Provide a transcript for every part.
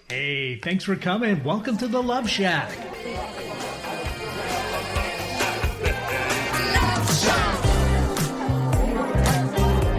Hey, thanks for coming. Welcome to the Love Shack.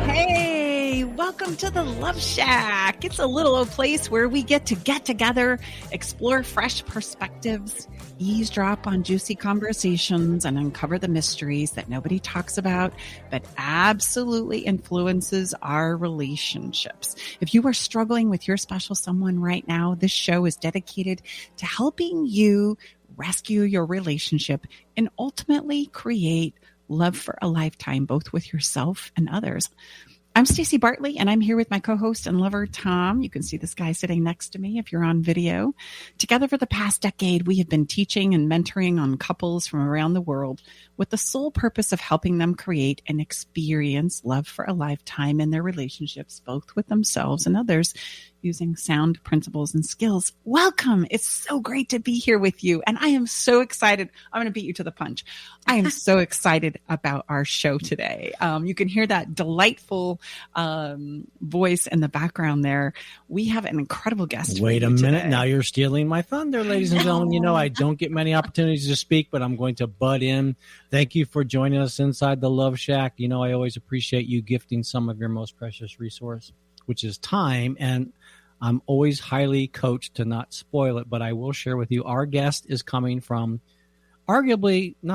Hey, welcome to the Love Shack. It's a little old place where we get together, explore fresh perspectives, eavesdrop on juicy conversations, and uncover the mysteries that nobody talks about, but absolutely influences our relationships. If you are struggling with your special someone right now, this show is dedicated to helping you rescue your relationship and ultimately create love for a lifetime, both with yourself and others. I'm Stacey Bartley, and I'm here with my co-host and lover, Tom. You can see this guy sitting next to me if you're on video. Together for the past decade, we have been teaching and mentoring on couples from around the world with the sole purpose of helping them create and experience love for a lifetime in their relationships, both with themselves and others, using sound principles and skills. Welcome. It's so great to be here with you. And I am so excited. I'm going to beat you to the punch. I am so excited about our show today. You can hear that delightful voice in the background there. We have an incredible guest. Wait a minute. Today. Now you're stealing my thunder, ladies and gentlemen. You know, I don't get many opportunities to speak, but I'm going to butt in. Thank you for joining us inside the Love Shack. You know, I always appreciate you gifting some of your most precious resource, which is time. And I'm always highly coached to not spoil it, but I will share with you, our guest is coming from not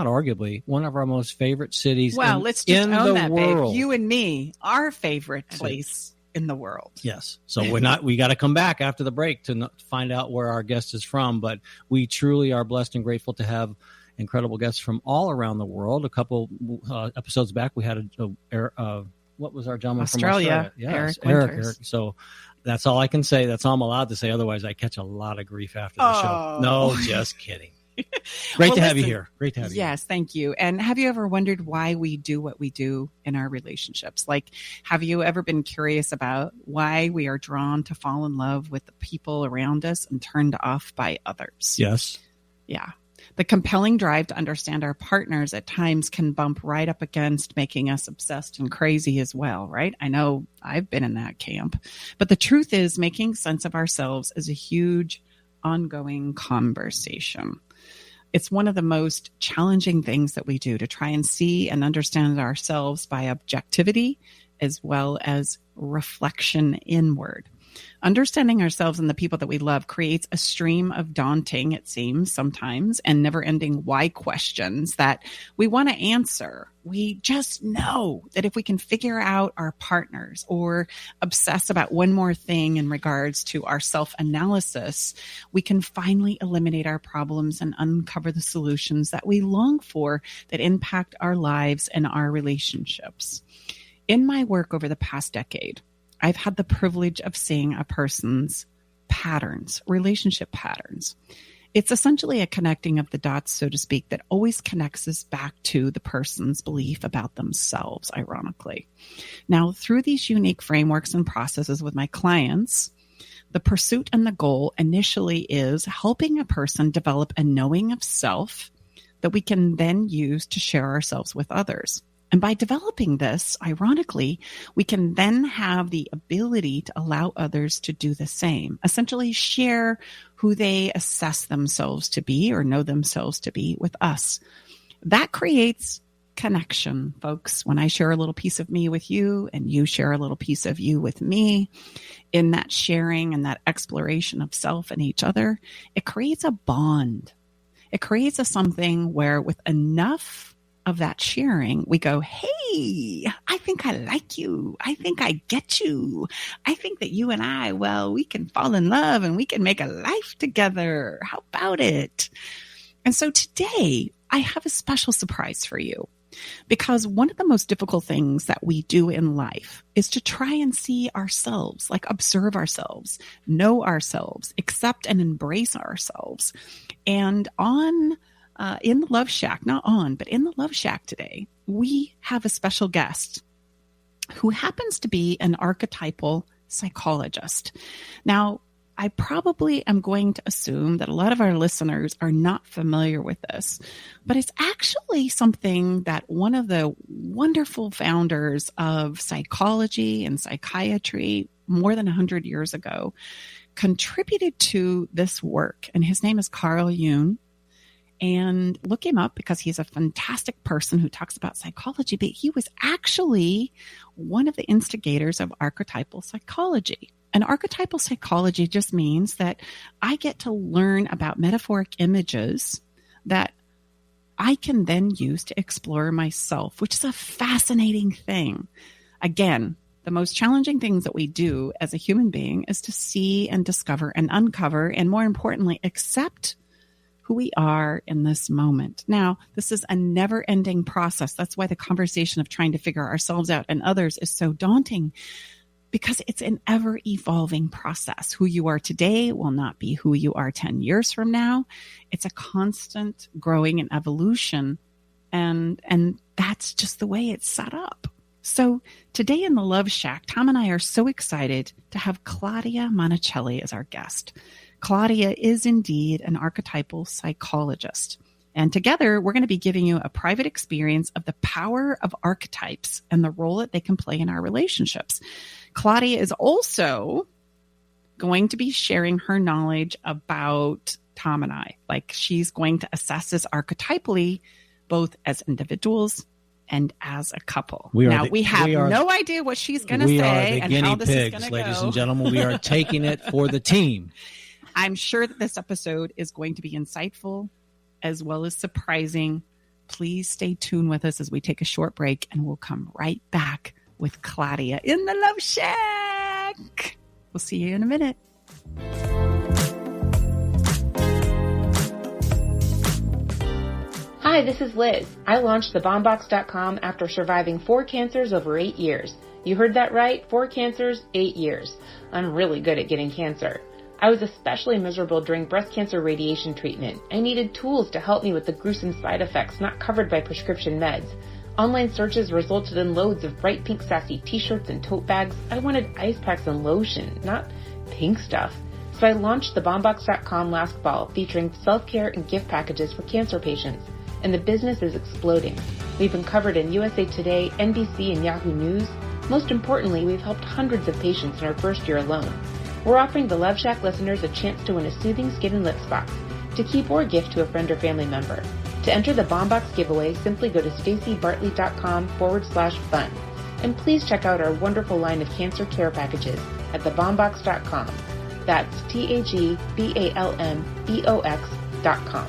arguably, one of our most favorite cities let's just own that, world. Babe. You and me, our favorite place in the world. Yes. So we got to come back after the break to find out where our guest is from, but we truly are blessed and grateful to have incredible guests from all around the world. A couple episodes back, we had what was our gentleman Australia, from Australia? Yes, Eric. So that's all I can say. That's all I'm allowed to say. Otherwise, I catch a lot of grief after the show. No, just kidding. Great to have you here. Great to have you. Yes, thank you. And have you ever wondered why we do what we do in our relationships? Like, have you ever been curious about why we are drawn to fall in love with the people around us and turned off by others? Yes. Yeah. The compelling drive to understand our partners at times can bump right up against making us obsessed and crazy as well, right? I know I've been in that camp. But the truth is, making sense of ourselves is a huge ongoing conversation. It's one of the most challenging things that we do, to try and see and understand ourselves by objectivity as well as reflection inward. Understanding ourselves and the people that we love creates a stream of daunting, it seems sometimes, and never-ending why questions that we want to answer. We just know that if we can figure out our partners or obsess about one more thing in regards to our self-analysis, we can finally eliminate our problems and uncover the solutions that we long for that impact our lives and our relationships. In my work over the past decade, I've had the privilege of seeing a person's patterns, relationship patterns. It's essentially a connecting of the dots, so to speak, that always connects us back to the person's belief about themselves, ironically. Now, through these unique frameworks and processes with my clients, the pursuit and the goal initially is helping a person develop a knowing of self that we can then use to share ourselves with others. And by developing this, ironically, we can then have the ability to allow others to do the same, essentially share who they assess themselves to be or know themselves to be with us. That creates connection, folks. When I share a little piece of me with you and you share a little piece of you with me, in that sharing and that exploration of self and each other, it creates a bond. It creates something where with enough of that sharing, we go, hey, I think I like you. I think I get you. I think that you and I, we can fall in love and we can make a life together. How about it? And so today I have a special surprise for you, because one of the most difficult things that we do in life is to try and see ourselves, like observe ourselves, know ourselves, accept and embrace ourselves. And in the Love Shack, but in the Love Shack today, we have a special guest who happens to be an archetypal psychologist. Now, I probably am going to assume that a lot of our listeners are not familiar with this, but it's actually something that one of the wonderful founders of psychology and psychiatry, more than 100 years ago, contributed to this work. And his name is Carl Jung. And look him up because he's a fantastic person who talks about psychology, but he was actually one of the instigators of archetypal psychology. And archetypal psychology just means that I get to learn about metaphoric images that I can then use to explore myself, which is a fascinating thing. Again, the most challenging things that we do as a human being is to see and discover and uncover, and more importantly, accept who we are in this moment. Now, this is a never-ending process. That's why the conversation of trying to figure ourselves out and others is so daunting, because it's an ever-evolving process. Who you are today will not be who you are 10 years from now. It's a constant growing and evolution, and that's just the way it's set up. So today in the Love Shack, Tom and I are so excited to have Claudia Monticelli as our guest. Claudia is indeed an archetypal psychologist. And together, we're going to be giving you a private experience of the power of archetypes and the role that they can play in our relationships. Claudia is also going to be sharing her knowledge about Tom and I. Like, she's going to assess us archetypally, both as individuals and as a couple. We have no idea what she's going to say and how this is going to go. Ladies and gentlemen, we are taking it for the team. I'm sure that this episode is going to be insightful as well as surprising. Please stay tuned with us as we take a short break, and we'll come right back with Claudia in the Love Shack. We'll see you in a minute. Hi, this is Liz. I launched thebombbox.com after surviving 4 cancers over 8 years. You heard that right, 4 cancers, 8 years. I'm really good at getting cancer. I was especially miserable during breast cancer radiation treatment. I needed tools to help me with the gruesome side effects not covered by prescription meds. Online searches resulted in loads of bright pink sassy t-shirts and tote bags. I wanted ice packs and lotion, not pink stuff. So I launched thebombbox.com last fall, featuring self-care and gift packages for cancer patients. And the business is exploding. We've been covered in USA Today, NBC, and Yahoo News. Most importantly, we've helped hundreds of patients in our first year alone. We're offering the Love Shack listeners a chance to win a soothing skin and lips box to keep or gift to a friend or family member. To enter the Bomb Box giveaway, simply go to stacybartley.com/fun. And please check out our wonderful line of cancer care packages at thebombbox.com. That's TAGBALMBOX.com.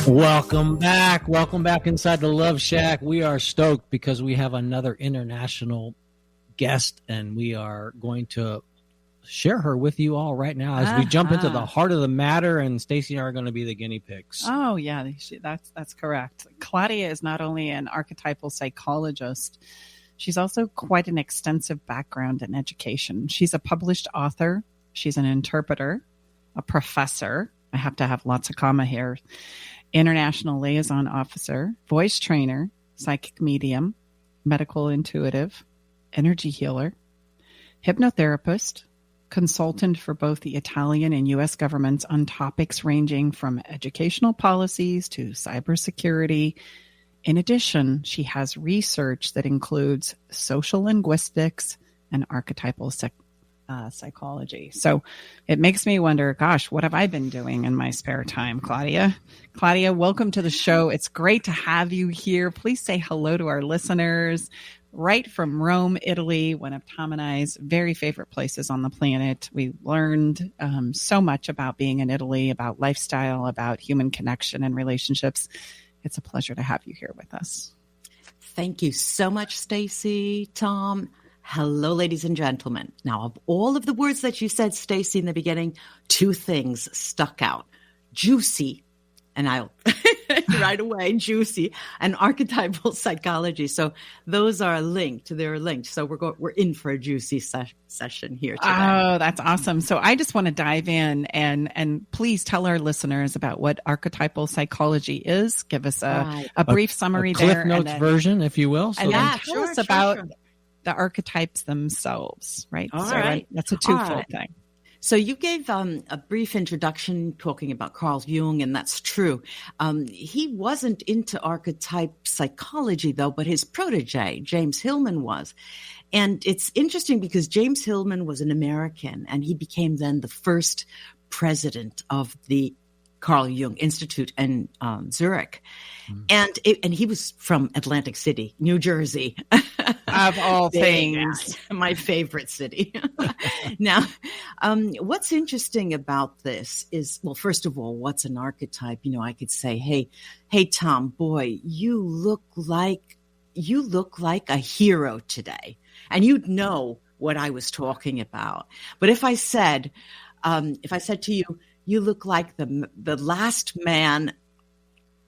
Welcome back. Welcome back inside the Love Shack. We are stoked because we have another international guest, and we are going to share her with you all right now as we jump into the heart of the matter, and Stacy and I are going to be the guinea pigs. Oh, yeah, that's correct. Claudia is not only an archetypal psychologist, she's also quite an extensive background in education. She's a published author. She's an interpreter, a professor. I have to have lots of comma here. International liaison officer, voice trainer, psychic medium, medical intuitive, energy healer, hypnotherapist, consultant for both the Italian and U.S. governments on topics ranging from educational policies to cybersecurity. In addition, she has research that includes social linguistics and archetypal psychology. So it makes me wonder, gosh, what have I been doing in my spare time, Claudia? Claudia, welcome to the show. It's great to have you here. Please say hello to our listeners. Right from Rome, Italy, one of Tom and I's very favorite places on the planet. We learned so much about being in Italy, about lifestyle, about human connection and relationships. It's a pleasure to have you here with us. Thank you so much, Stacy, Tom. Hello, ladies and gentlemen. Now, of all of the words that you said, Stacy, in the beginning, 2 things stuck out. Juicy, and I'll right away, juicy, and archetypal psychology. So those are linked. They're linked. So we're in for a juicy session here today. Oh, that's awesome. So I just want to dive in and please tell our listeners about what archetypal psychology is. Give us a brief summary there. Cliff Notes version, if you will. So tell us about the archetypes themselves, right? All right. That's a twofold thing. So you gave a brief introduction talking about Carl Jung, and that's true. He wasn't into archetype psychology, though, but his protege, James Hillman, was. And it's interesting because James Hillman was an American, and he became then the first president of the Carl Jung Institute in Zurich. And he was from Atlantic City, New Jersey. Of all things. My favorite city. Now, what's interesting about this is, well, first of all, what's an archetype? You know, I could say, hey, Tom, boy, you look like a hero today. And you'd know what I was talking about. But if I said to you, you look like the last man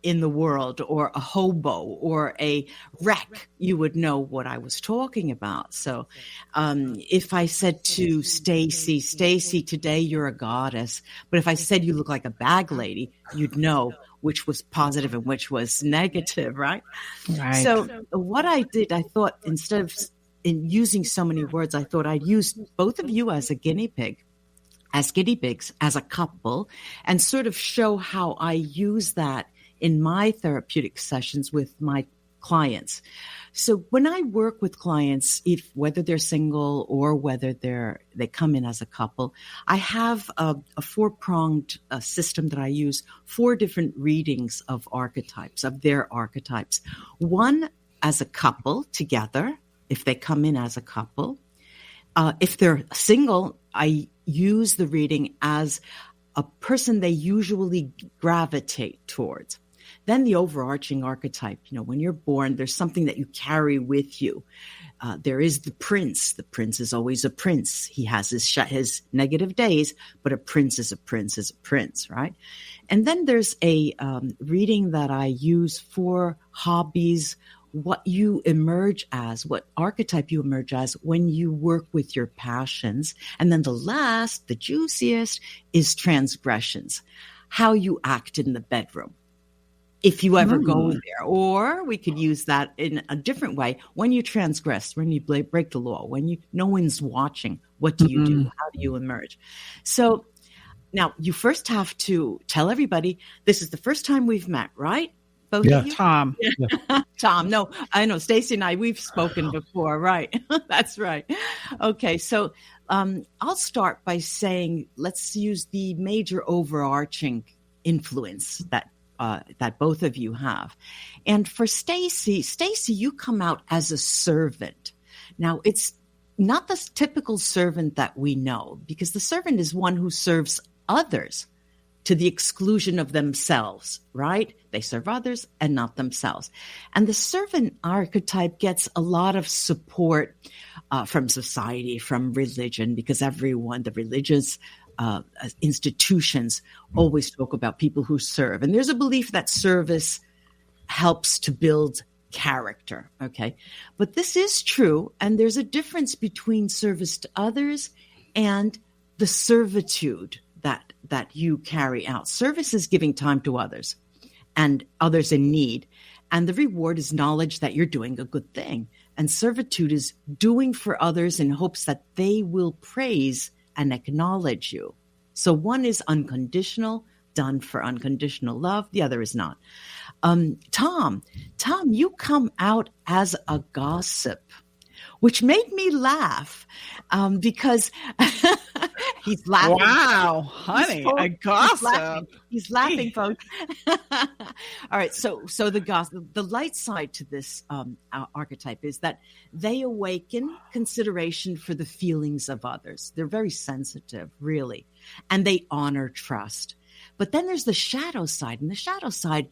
in the world, or a hobo, or a wreck, you would know what I was talking about. So if I said to Stacy, today you're a goddess. But if I said you look like a bag lady, you'd know which was positive and which was negative, right? Right. So what I did, I thought, instead of using so many words, I thought I'd use both of you as guinea pigs, as a couple, and sort of show how I use that in my therapeutic sessions with my clients. So when I work with clients, whether they're single or whether they come in as a couple, I have a four-pronged system that I use, 4 different readings of archetypes, of their archetypes. One as a couple together, if they come in as a couple. If they're single, I use the reading as a person they usually gravitate towards. Then the overarching archetype, you know, when you're born, there's something that you carry with you. There is the prince. The prince is always a prince. He has his negative days, but a prince is a prince, right? And then there's a reading that I use for hobbies, what you emerge as, what archetype you emerge as when you work with your passions. And then the last, the juiciest, is transgressions, how you act in the bedroom, if you ever go there. Or we could use that in a different way. When you transgress, when you break the law, when no one's watching, what do you do? How do you emerge? So now you first have to tell everybody, this is the first time we've met, right? Both of you? Tom. Yeah. Tom. No, I know. Stacy and I, we've spoken before. Right. That's right. Okay. So I'll start by saying, let's use the major overarching influence that both of you have. And for Stacy, you come out as a servant. Now, it's not the typical servant that we know, because the servant is one who serves others to the exclusion of themselves, right? They serve others and not themselves. And the servant archetype gets a lot of support from society, from religion, because the religious institutions always talk about people who serve. And there's a belief that service helps to build character, okay? But this is true, and there's a difference between service to others and the servitude that you carry out. Service is giving time to others and others in need. And the reward is knowledge that you're doing a good thing. And servitude is doing for others in hopes that they will praise and acknowledge you. So one is unconditional, done for unconditional love. The other is not. Tom, you come out as a gossip, which made me laugh because he's laughing. Wow, honey, a gossip. He's laughing, folks. All right, so the gossip, the light side to this archetype is that they awaken consideration for the feelings of others. They're very sensitive, really, and they honor trust. But then there's the shadow side, and the shadow side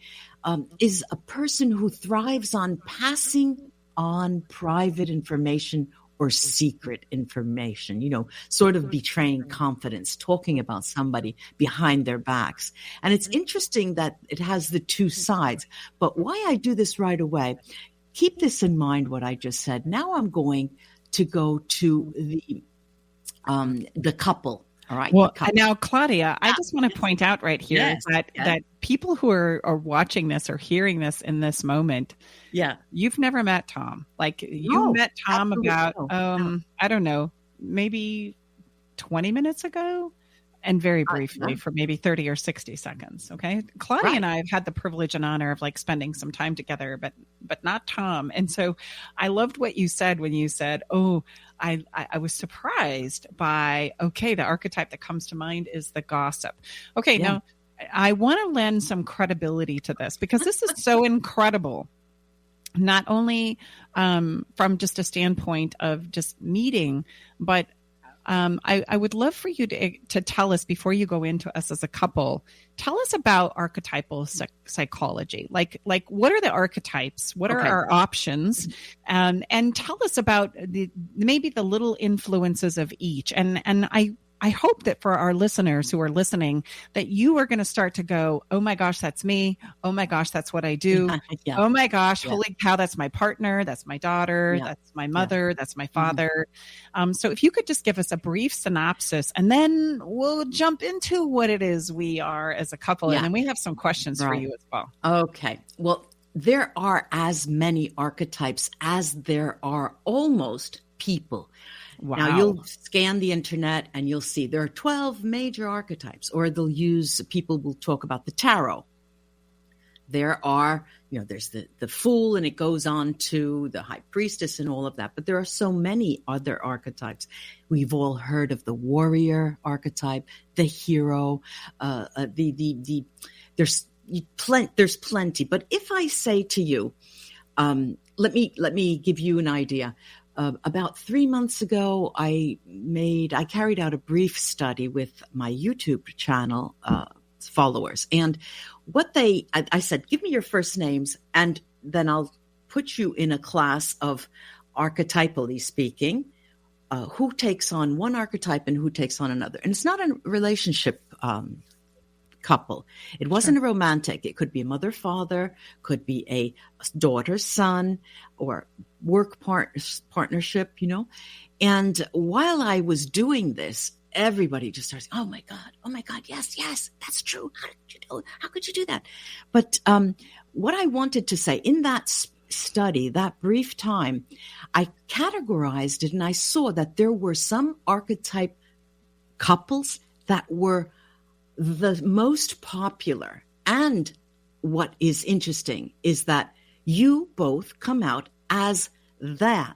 is a person who thrives on passing on private information or secret information, sort of betraying confidence, talking about somebody behind their backs. And it's interesting that it has the two sides. But why I do this right away, keep this in mind, what I just said. Now I'm going to go to the couple. All right. Well, now, Claudia, I just want to point out right here that people who are watching this or hearing this in this moment, you've never met Tom. Like you met Tom about, I don't know, maybe 20 minutes ago, and very briefly for maybe 30 or 60 seconds. Okay. Claudia and I have had the privilege and honor of like spending some time together, but not Tom. And so I loved what you said when you said, oh, I was surprised by, okay, the archetype that comes to mind is the gossip. Okay. Now I want to lend some credibility to this because this is so incredible. Not only from just a standpoint of just meeting, but I would love for you to tell us, before you go into us as a couple, tell us about archetypal psychology. Like what are the archetypes? What are our options? And tell us about maybe the little influences of each. And I hope that for our listeners who are listening, that you are going to start to go, oh my gosh, that's me. Oh my gosh, that's what I do. Oh my gosh, holy cow, that's my partner. That's my daughter. That's my mother. That's my father. So if you could just give us a brief synopsis, and then we'll jump into what it is we are as a couple. And then we have some questions for you as well. Okay. Well, there are as many archetypes as there are almost people. Wow. Now, you'll scan the internet and you'll see there are 12 major archetypes, or people will talk about the tarot. There are, there's the fool, and it goes on to the high priestess and all of that. But there are so many other archetypes. We've all heard of the warrior archetype, the hero, there's plenty. But if I say to you, let me give you an idea. About 3 months ago, I carried out a brief study with my YouTube channel followers. And I said, give me your first names, and then I'll put you in a class of, archetypally speaking, who takes on one archetype and who takes on another. And it's not a relationship couple. It wasn't a romantic. It could be a mother, father, could be a daughter, son, or work partnership, And while I was doing this, everybody just starts, oh my God, yes, that's true. How could you do that? But what I wanted to say in that study, that brief time, I categorized it, and I saw that there were some archetype couples that were the most popular. And what is interesting is that you both come out as that.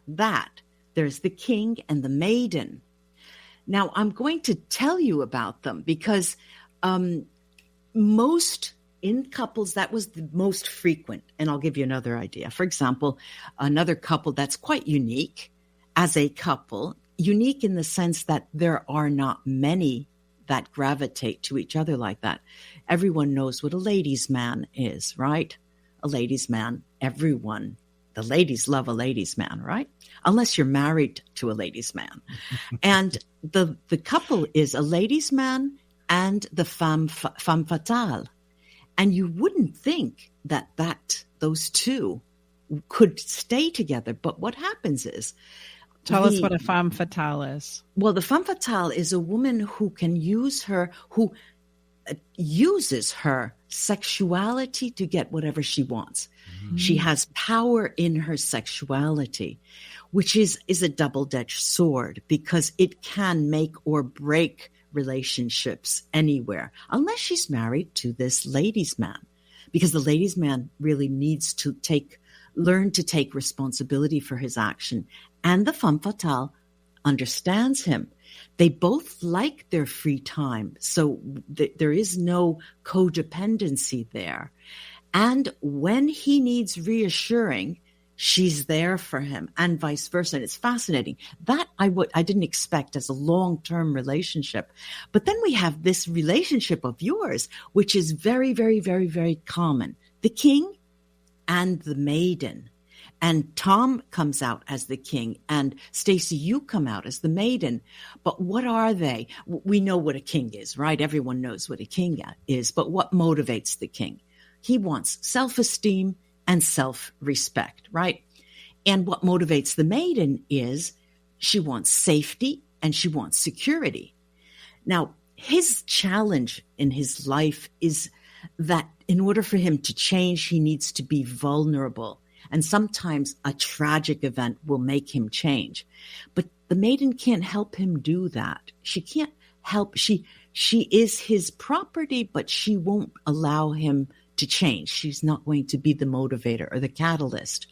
There's the king and the maiden. Now, I'm going to tell you about them because most in couples, that was the most frequent. And I'll give you another idea. For example, another couple that's quite unique as a couple, unique in the sense that there are not many that gravitate to each other like that. Everyone knows what a ladies' man is, right? A ladies' man, the ladies love a ladies' man, right? Unless you're married to a ladies' man. And the couple is a ladies' man and the femme fatale. And you wouldn't think that those two could stay together. But what happens is, Tell us what a femme fatale is. Well, the femme fatale is a woman who uses her sexuality to get whatever she wants. Mm-hmm. She has power in her sexuality, which is a double-edged sword because it can make or break relationships anywhere, unless she's married to this ladies' man, because the ladies' man really needs to learn to take responsibility for his action. And the femme fatale understands him. They both like their free time. So there is no codependency there. And when he needs reassuring, she's there for him, and vice versa. And it's fascinating. That I didn't expect as a long-term relationship. But then we have this relationship of yours, which is very, very, very, very common. The king and the maiden. And Tom comes out as the king, and Stacy, you come out as the maiden. But what are they? We know what a king is, right? Everyone knows what a king is. But what motivates the king? He wants self-esteem and self-respect, right? And what motivates the maiden is she wants safety and she wants security. Now, his challenge in his life is that in order for him to change, he needs to be vulnerable. And sometimes a tragic event will make him change. But the maiden can't help him do that. She can't help. She is his property, but she won't allow him to change. She's not going to be the motivator or the catalyst.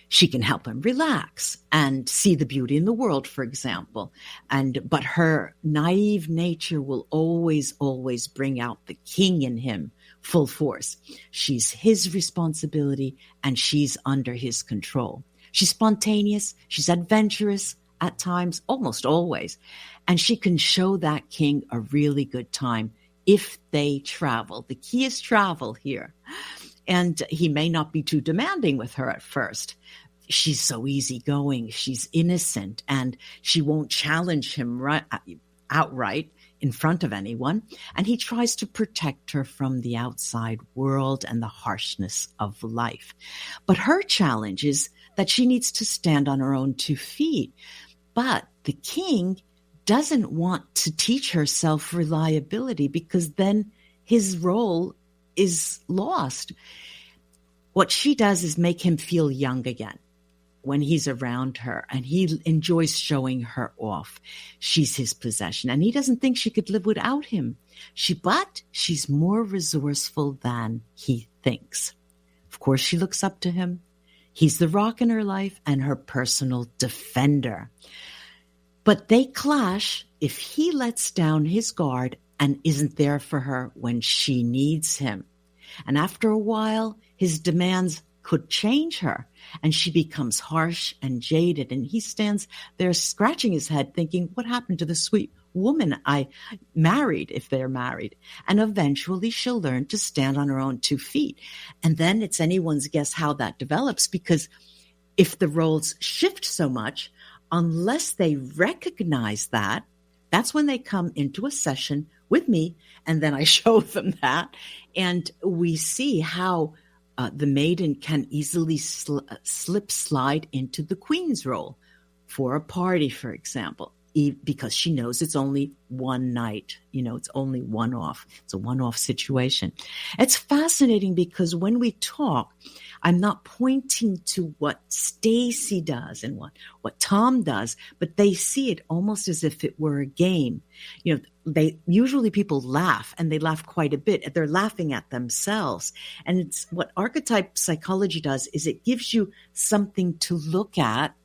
She can help him relax and see the beauty in the world, for example. But her naive nature will always, always bring out the king in him full force. She's his responsibility and she's under his control. She's spontaneous. She's adventurous at times, almost always. And she can show that king a really good time if they travel. The key is travel here. And he may not be too demanding with her at first. She's so easygoing. She's innocent, and she won't challenge him outright in front of anyone. And he tries to protect her from the outside world and the harshness of life. But her challenge is that she needs to stand on her own 2 feet. But the king doesn't want to teach her self-reliability, because then his role is lost. What she does is make him feel young again when he's around her, and he enjoys showing her off. She's his possession, and he doesn't think she could live without him. But she's more resourceful than he thinks. Of course, she looks up to him. He's the rock in her life and her personal defender. But they clash if he lets down his guard and isn't there for her when she needs him. And after a while, his demands could change her, and she becomes harsh and jaded. And he stands there scratching his head thinking, what happened to the sweet woman I married, if they're married? And eventually she'll learn to stand on her own 2 feet. And then it's anyone's guess how that develops, because if the roles shift so much, unless they recognize that, that's when they come into a session with me, and then I show them that, and we see how the maiden can easily slide into the queen's role for a party, for example, because she knows it's only one night. It's only one-off. It's a one-off situation. It's fascinating because when we talk, I'm not pointing to what Stacy does and what Tom does, but they see it almost as if it were a game. People laugh, and they laugh quite a bit. They're laughing at themselves. And it's what archetype psychology does is it gives you something to look at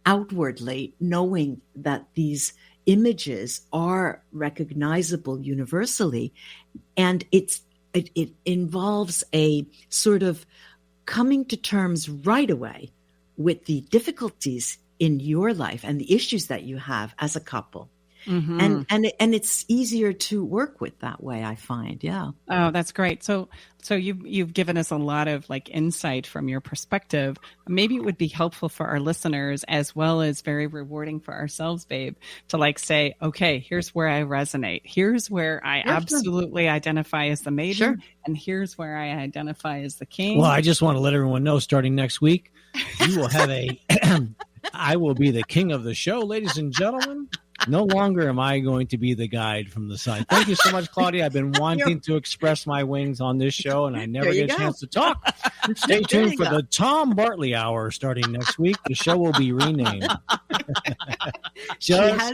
outwardly, knowing that these images are recognizable universally. And it involves a sort of coming to terms right away with the difficulties in your life and the issues that you have as a couple. Mm-hmm. And it's easier to work with that way, I find. Yeah. Oh, that's great. So you've given us a lot of insight from your perspective. Maybe it would be helpful for our listeners, as well as very rewarding for ourselves, babe, to say, okay, here's where I resonate. Here's where I absolutely identify as the maiden. Sure. And here's where I identify as the king. Well, I just want to let everyone know, starting next week, you will have I will be the king of the show, ladies and gentlemen. No longer am I going to be the guide from the side. Thank you so much, Claudia. I've been wanting to express my wings on this show, and I never get a chance to talk. Stay tuned for the Tom Bartley Hour starting next week. The show will be renamed. She has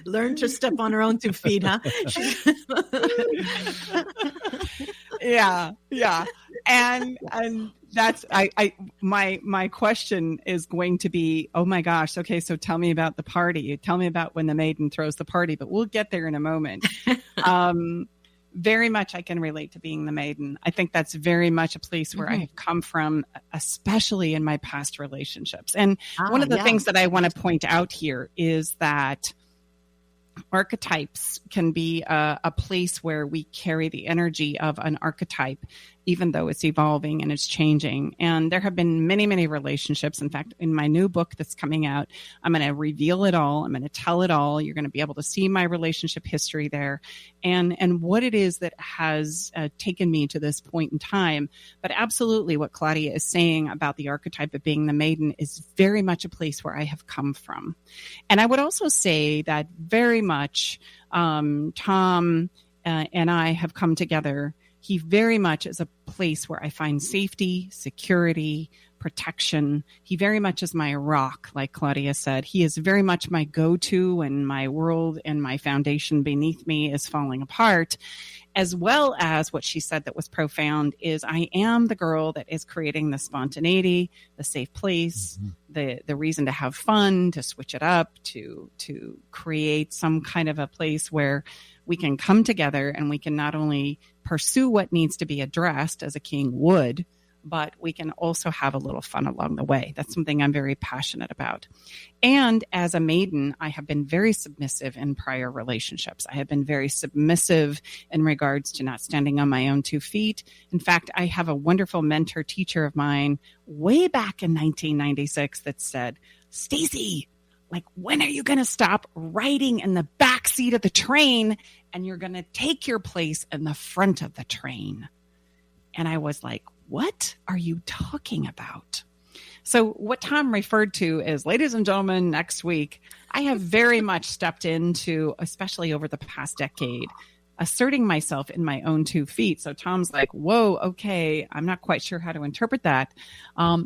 learned to step on her own 2 feet, huh? Yeah. And that's my question is going to be, oh my gosh, okay, so tell me about the party. Tell me about when the maiden throws the party, but we'll get there in a moment. Very much I can relate to being the maiden. I think that's very much a place where I have come from, especially in my past relationships. And one of the things that I want to point out here is that archetypes can be a place where we carry the energy of an archetype, even though it's evolving and it's changing. And there have been many, many relationships. In fact, in my new book that's coming out, I'm going to reveal it all. I'm going to tell it all. You're going to be able to see my relationship history there and what it is that has taken me to this point in time. But absolutely what Claudia is saying about the archetype of being the maiden is very much a place where I have come from. And I would also say that very much Tom and I have come together. He very much is a place where I find safety, security, protection. He very much is my rock, like Claudia said. He is very much my go-to when my world and my foundation beneath me is falling apart. As well as what she said that was profound is I am the girl that is creating the spontaneity, the safe place, the reason to have fun, to switch it up, to create some kind of a place where we can come together and we can not only pursue what needs to be addressed as a king would, but we can also have a little fun along the way. That's something I'm very passionate about. And as a maiden, I have been very submissive in prior relationships. I have been very submissive in regards to not standing on my own 2 feet. In fact, I have a wonderful mentor teacher of mine way back in 1996 that said, Stacy, like, when are you going to stop riding in the back seat of the train and you're going to take your place in the front of the train? And I was like, what are you talking about? So what Tom referred to is, ladies and gentlemen, next week, I have very much stepped into, especially over the past decade, asserting myself in my own 2 feet. So Tom's like, whoa, okay, I'm not quite sure how to interpret that.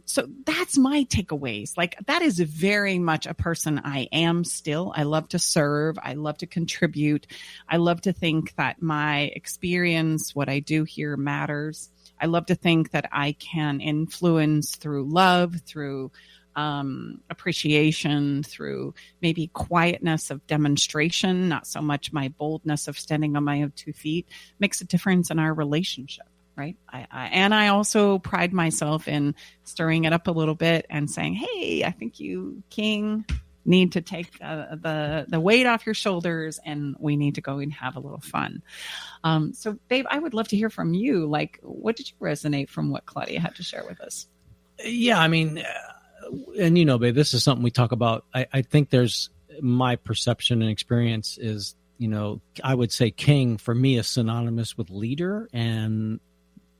So that's my takeaways. Like, that is very much a person I am still. I love to serve. I love to contribute. I love to think that my experience, what I do here, matters. I love to think that I can influence through love, through appreciation, through maybe quietness of demonstration, not so much my boldness of standing on my own 2 feet, makes a difference in our relationship, right? I also pride myself in stirring it up a little bit and saying, hey, I think you, King, need to take the weight off your shoulders, and we need to go and have a little fun. So Babe, I would love to hear from you. Like, what did you resonate from what Claudia had to share with us? Yeah, I mean, and you know, babe, this is something we talk about. I think there's, my perception and experience is, you know, I would say king for me is synonymous with leader, and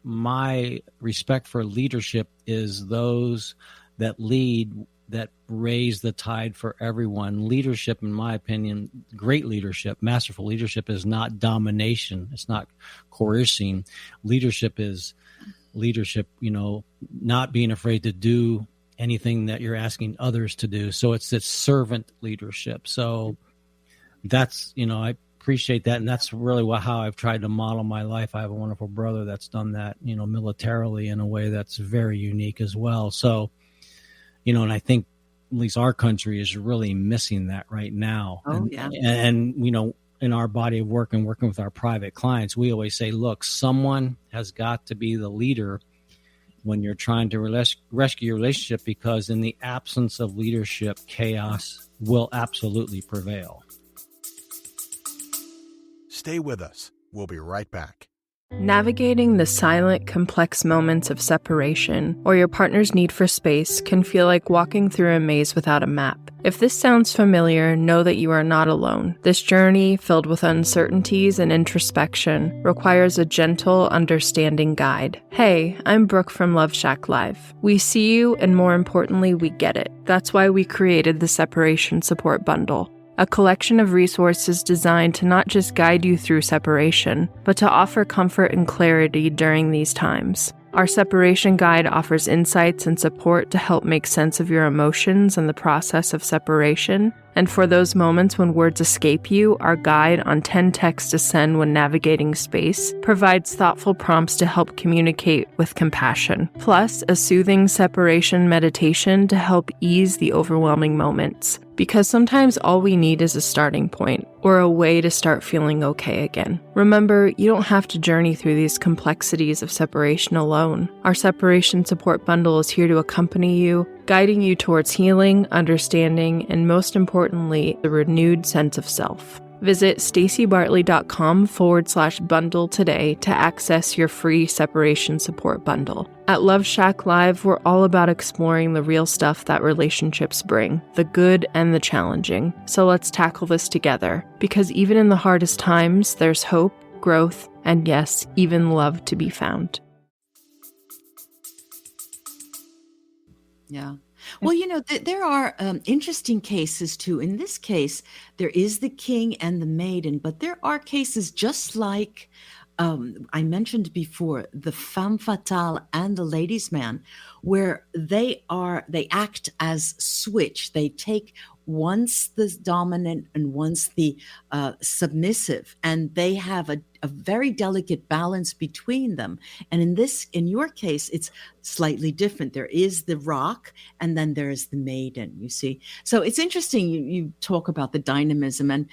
my respect for leadership is those that lead, that raise the tide for everyone. Leadership, in my opinion, great leadership, masterful leadership, is not domination. It's not coercing. Leadership is leadership, you know, not being afraid to do anything that you're asking others to do. So it's this servant leadership. So that's, you know, I appreciate that. And that's really how I've tried to model my life. I have a wonderful brother that's done that, you know, militarily in a way that's very unique as well. So, you know, and I think at least our country is really missing that right now. Oh, yeah. And, you know, in our body of work and working with our private clients, we always say, look, someone has got to be the leader when you're trying to rescue your relationship, because in the absence of leadership, chaos will absolutely prevail. Stay with us. We'll be right back. Navigating the silent, complex moments of separation or your partner's need for space can feel like walking through a maze without a map. If this sounds familiar, know that you are not alone. This journey, filled with uncertainties and introspection, requires a gentle, understanding guide. Hey, I'm Brooke from Love Shack Live. We see you, and more importantly, we get it. That's why we created the Separation Support Bundle, a collection of resources designed to not just guide you through separation, but to offer comfort and clarity during these times. Our separation guide offers insights and support to help make sense of your emotions and the process of separation. And for those moments when words escape you, our guide on 10 texts to send when navigating space provides thoughtful prompts to help communicate with compassion, plus a soothing separation meditation to help ease the overwhelming moments. Because sometimes all we need is a starting point, or a way to start feeling okay again. Remember, you don't have to journey through these complexities of separation alone. Our Separation Support Bundle is here to accompany you, guiding you towards healing, understanding, and most importantly, the renewed sense of self. Visit stacybartley.com/bundle today to access your free separation support bundle. At Love Shack Live, we're all about exploring the real stuff that relationships bring, the good and the challenging. So let's tackle this together, because even in the hardest times, there's hope, growth, and yes, even love to be found. Yeah. Well, you know, there are interesting cases too. In this case, there is the king and the maiden, but there are cases just like I mentioned before the femme fatale and the ladies' man, where they act as switch. They take once the dominant and once the submissive, and they have a very delicate balance between them. And in your case, it's slightly different. There is the rock, and then there is the maiden. You see, so it's interesting. You talk about the dynamism, and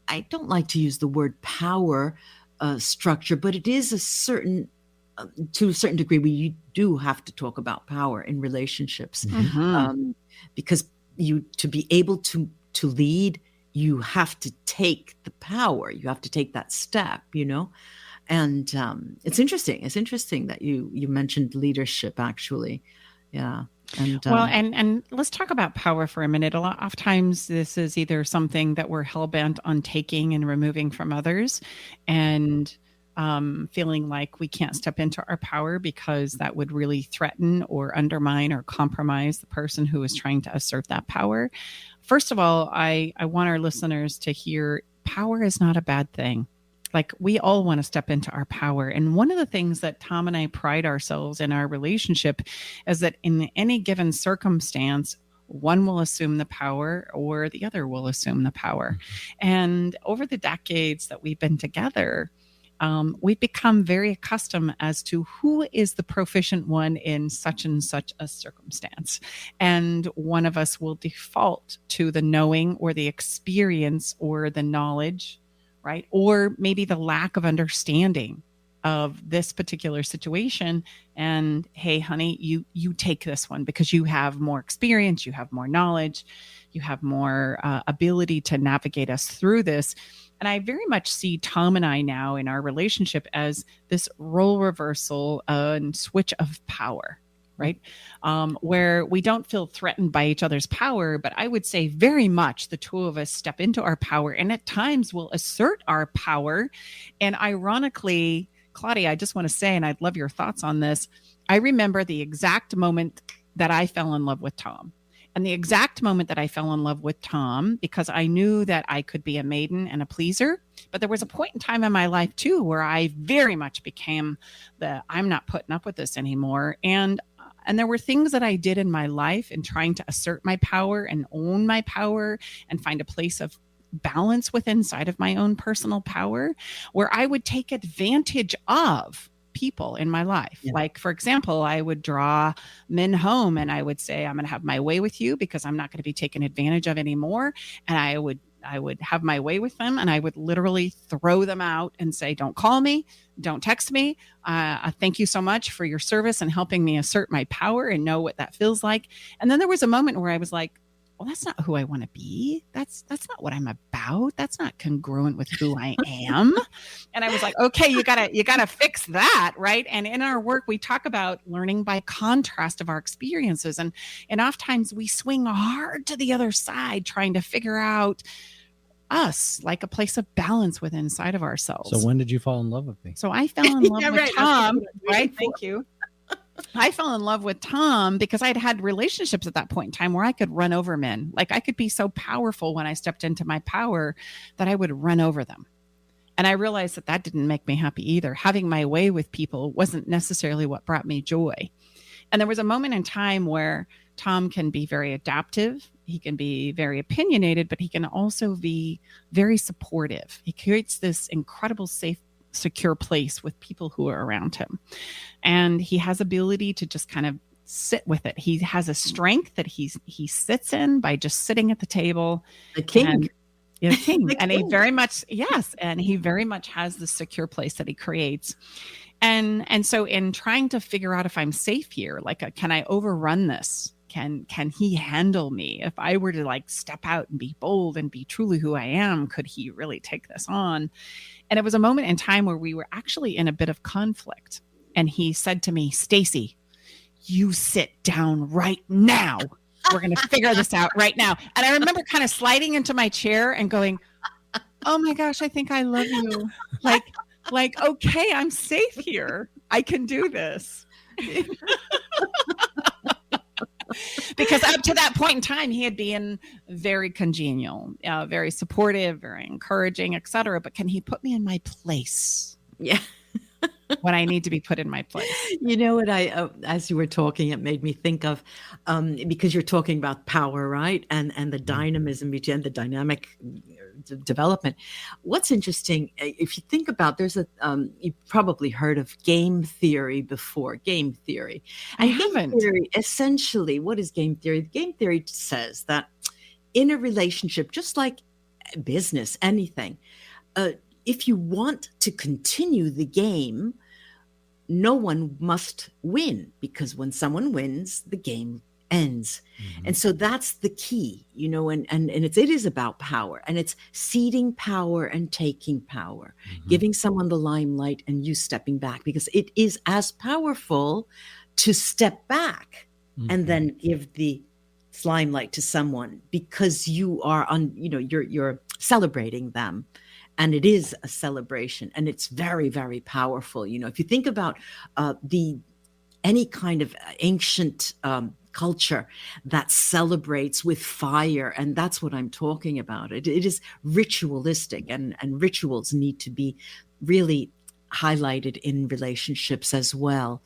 I don't like to use the word power structure, but it is to a certain degree, you do have to talk about power in relationships, because to be able to lead, you have to take the power. You have to take that step, and it's interesting. It's interesting that you mentioned leadership, actually. Yeah. And let's talk about power for a minute. Oftentimes this is either something that we're hell-bent on taking and removing from others, and feeling like we can't step into our power because that would really threaten or undermine or compromise the person who is trying to assert that power. First of all, I want our listeners to hear power is not a bad thing. Like, we all want to step into our power. And one of the things that Tom and I pride ourselves in our relationship is that in any given circumstance, one will assume the power or the other will assume the power. And over the decades that we've been together, we've become very accustomed as to who is the proficient one in such and such a circumstance. And one of us will default to the knowing or the experience or the knowledge, right? Or maybe the lack of understanding of this particular situation. And hey, honey, you take this one because you have more experience, you have more knowledge, you have more ability to navigate us through this. And I very much see Tom and I now in our relationship as this role reversal and switch of power, right? Where we don't feel threatened by each other's power, but I would say very much the two of us step into our power and at times will assert our power. And ironically, Claudia, I just want to say, and I'd love your thoughts on this, I remember the exact moment that I fell in love with Tom. And the exact moment that I fell in love with Tom, because I knew that I could be a maiden and a pleaser. But there was a point in time in my life, too, where I very much became I'm not putting up with this anymore. And there were things that I did in my life in trying to assert my power and own my power and find a place of balance inside of my own personal power, where I would take advantage of people in my life. Yeah. Like, for example, I would draw men home and I would say, I'm going to have my way with you because I'm not going to be taken advantage of anymore. And I would have my way with them, and I would literally throw them out and say, don't call me, don't text me. Thank you so much for your service and helping me assert my power and know what that feels like. And then there was a moment where I was like, well, that's not who I want to be. That's not what I'm about. That's not congruent with who I am. And I was like, okay, you gotta fix that, right? And in our work, we talk about learning by contrast of our experiences, and oftentimes we swing hard to the other side, trying to figure out us, like a place of balance within inside of ourselves. So when did you fall in love with me? So I fell in love with Tom, right? Thank you. I fell in love with Tom because I'd had relationships at that point in time where I could run over men. Like, I could be so powerful when I stepped into my power that I would run over them. And I realized that didn't make me happy either. Having my way with people wasn't necessarily what brought me joy. And there was a moment in time where Tom can be very adaptive. He can be very opinionated, but he can also be very supportive. He creates this incredible, safe, secure place with people who are around him. And he has ability to just kind of sit with it. He has a strength that he sits in by just sitting at the table. The king. The king. And he very much, yes. And he very much has the secure place that he creates. And so in trying to figure out if I'm safe here, like, can I overrun this? Can he handle me? If I were to step out and be bold and be truly who I am, could he really take this on? And it was a moment in time where we were actually in a bit of conflict. And he said to me, Stacy, you sit down right now. We're going to figure this out right now. And I remember kind of sliding into my chair and going, oh my gosh, I think I love you. Like, okay, I'm safe here. I can do this. Because up to that point in time, he had been very congenial, very supportive, very encouraging, etc. But can he put me in my place? Yeah. when I need to be put in my place. You know what as you were talking, it made me think of, because you're talking about power, right? And the dynamism between the dynamic development. What's interesting, if you think about, you've probably heard of game theory before, game theory. And I haven't. Game theory, essentially, what is game theory? Game theory says that in a relationship, just like business, anything, if you want to continue the game, no one must win, because when someone wins, the game ends. And so that's the key, and it is about power, and it's ceding power and taking power, giving someone the limelight and you stepping back, because it is as powerful to step back and then give the limelight to someone, because you are you're celebrating them. And it is a celebration, and it's very, very powerful. If you think about any kind of ancient culture that celebrates with fire, and that's what I'm talking about. It is ritualistic, and rituals need to be really highlighted in relationships as well.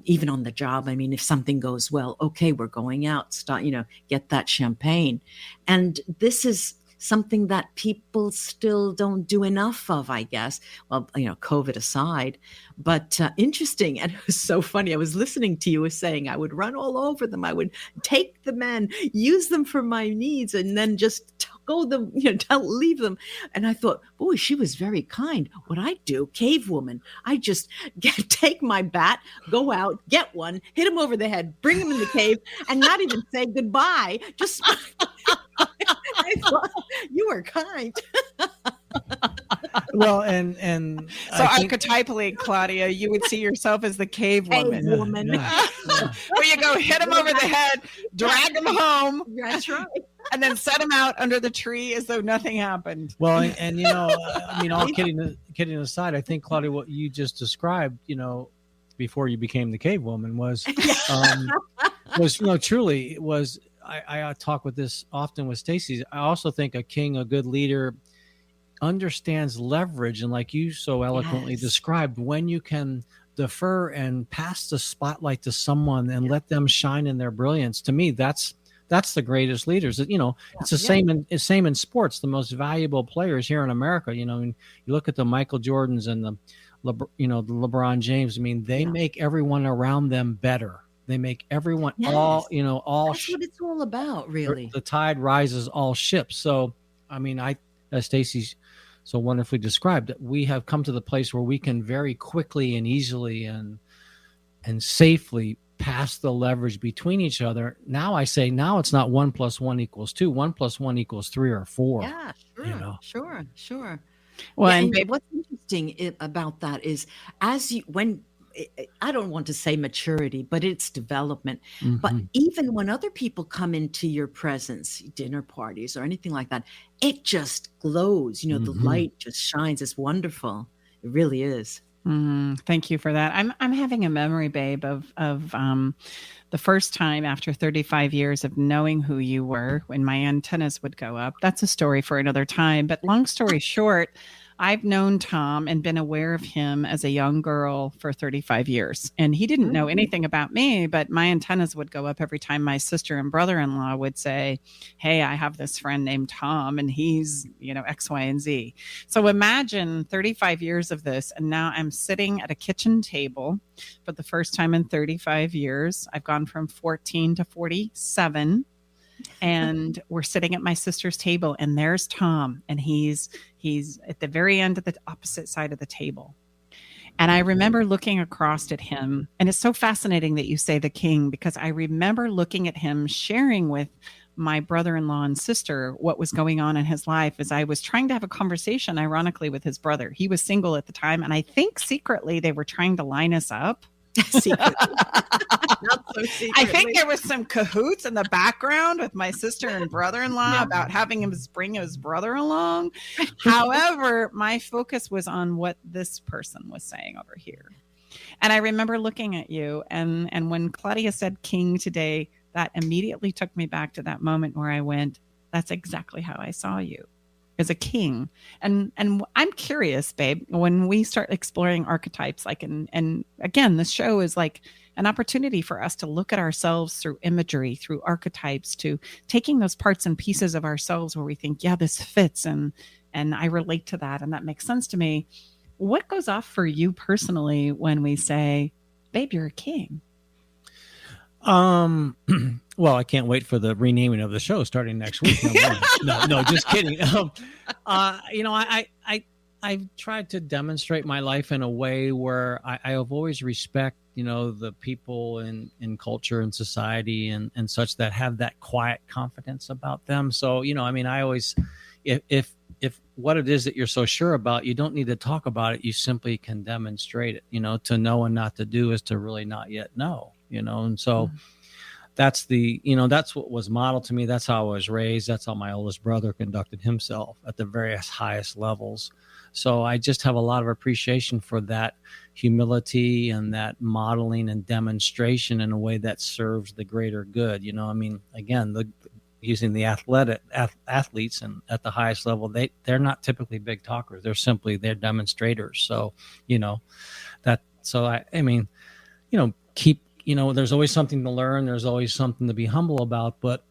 Even on the job. I mean, if something goes well, okay, we're going out, start, get that champagne. And this is something that people still don't do enough of, I guess. Well, COVID aside, but interesting. And it was so funny. I was listening to you saying I would run all over them. I would take the men, use them for my needs, and then just leave them. And I thought, boy, she was very kind. What I do, cave woman, I just take my bat, go out, get one, hit him over the head, bring him in the cave, and not even say goodbye. Just I thought, you are kind. Well, and so archetypally, Claudia, you would see yourself as the cave woman. Where you go hit him over the head, drag him home. That's right. And then set him out under the tree as though nothing happened. Well, and all kidding aside, I think, Claudia, what you just described, before you became the cave woman was truly was. I talk with this often with Stacey. I also think a king, a good leader, understands leverage, and like you so eloquently described, when you can defer and pass the spotlight to someone and let them shine in their brilliance. To me, that's the greatest leaders. It's the same in sports. The most valuable players here in America. You look at the Michael Jordans and the LeBron James. I mean, they make everyone around them better. They make everyone all. That's what it's all about, really. The tide rises all ships. So, I mean, as Stacey's so wonderfully described, we have come to the place where we can very quickly and easily and safely pass the leverage between each other. Now I say, it's not 1 + 1 = 2. 1 + 1 = 3 or 4. Yeah, sure. Sure. Well, and what's interesting about that is I don't want to say maturity, but it's development. But even when other people come into your presence, dinner parties or anything like that, it just glows. The light just shines. It's wonderful. It really is. Thank you for that. I'm having a memory, babe, of the first time after 35 years of knowing who you were, when my antennas would go up. That's a story for another time. But long story short, I've known Tom and been aware of him as a young girl for 35 years. And he didn't know anything about me, but my antennas would go up every time my sister and brother-in-law would say, hey, I have this friend named Tom and he's, X, Y, and Z. So imagine 35 years of this. And now I'm sitting at a kitchen table for the first time in 35 years. I've gone from 14 to 47. And we're sitting at my sister's table, and there's Tom, and he's at the very end of the opposite side of the table. And I remember looking across at him, and it's so fascinating that you say the king, because I remember looking at him sharing with my brother-in-law and sister what was going on in his life as I was trying to have a conversation, ironically, with his brother. He was single at the time, and I think secretly they were trying to line us up. Not so secretly. I think there was some cahoots in the background with my sister and brother-in-law about having him bring his brother along. However, my focus was on what this person was saying over here. And I remember looking at you, and when Claudia said king today, that immediately took me back to that moment where I went, that's exactly how I saw you. is a king. And I'm curious, babe, when we start exploring archetypes, like, and again, this show is like an opportunity for us to look at ourselves through imagery, through archetypes, to taking those parts and pieces of ourselves where we think, yeah, this fits and I relate to that and that makes sense to me. What goes off for you personally when we say, babe, you're a king? Well, I can't wait for the renaming of the show starting next week. No, just kidding. I've tried to demonstrate my life in a way where I have always respect, the people in culture and society and such that have that quiet confidence about them. So, I always, if what it is that you're so sure about, you don't need to talk about it. You simply can demonstrate it. To know and not to do is to really not yet know, and so that's that's what was modeled to me. That's how I was raised. That's how my oldest brother conducted himself at the various highest levels. So I just have a lot of appreciation for that humility and that modeling and demonstration in a way that serves the greater good. Again, using the athletes and at the highest level, they're not typically big talkers. They're demonstrators. So, keep, there's always something to learn. There's always something to be humble about, but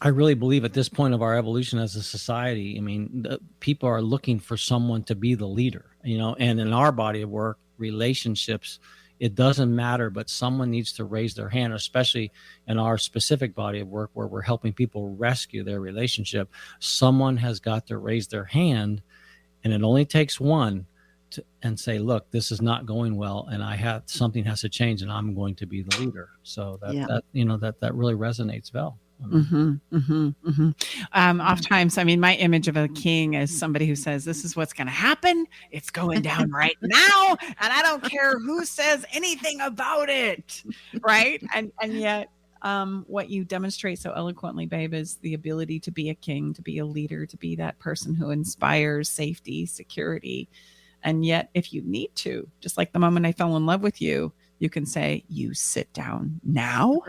I really believe at this point of our evolution as a society, people are looking for someone to be the leader, and in our body of work, relationships, it doesn't matter, but someone needs to raise their hand, especially in our specific body of work where we're helping people rescue their relationship. Someone has got to raise their hand, and it only takes one and say, look, this is not going well, and something has to change, and I'm going to be the leader. So that really resonates well. Oftentimes, my image of a king is somebody who says, this is what's going to happen. It's going down right now. And I don't care who says anything about it. Right. And yet, what you demonstrate so eloquently, babe, is the ability to be a king, to be a leader, to be that person who inspires safety, security. And yet, if you need to, just like the moment I fell in love with you, you can say, you sit down now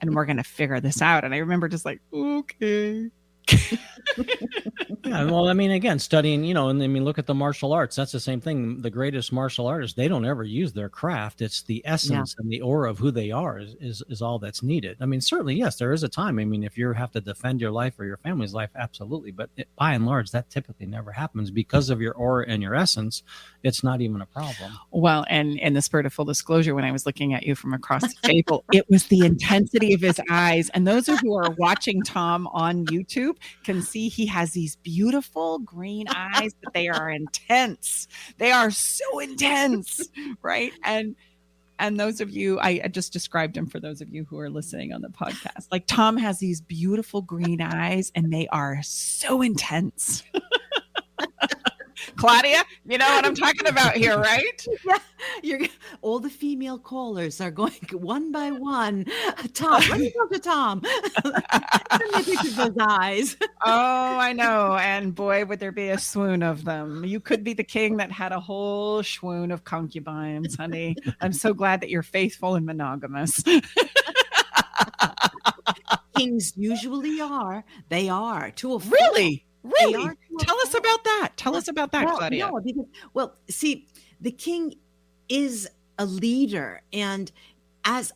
and we're going to figure this out. And I remember just like, okay. Yeah, well, again, studying, look at the martial arts. That's the same thing. The greatest martial artists, they don't ever use their craft. It's the essence and the aura of who they are is all that's needed. Certainly, yes, there is a time. If you have to defend your life or your family's life, absolutely. But by and large, that typically never happens because of your aura and your essence. It's not even a problem. Well, and in the spirit of full disclosure, when I was looking at you from across the table, it was the intensity of his eyes. And those of you who are watching Tom on YouTube can see he has these beautiful green eyes, but they are intense. They are so intense, right? And those of you, I just described him for those of you who are listening on the podcast. Like, Tom has these beautiful green eyes and they are so intense. Claudia, you know what I'm talking about here, right? Yeah, all the female callers are going one by one. Tom, let me talk to Tom. Let me picture those eyes. Oh, I know. And boy, would there be a swoon of them. You could be the king that had a whole swoon of concubines, honey. I'm so glad that you're faithful and monogamous. Kings usually are. They are. Really? Tell us about that. Claudia. No, see, the king is a leader. And as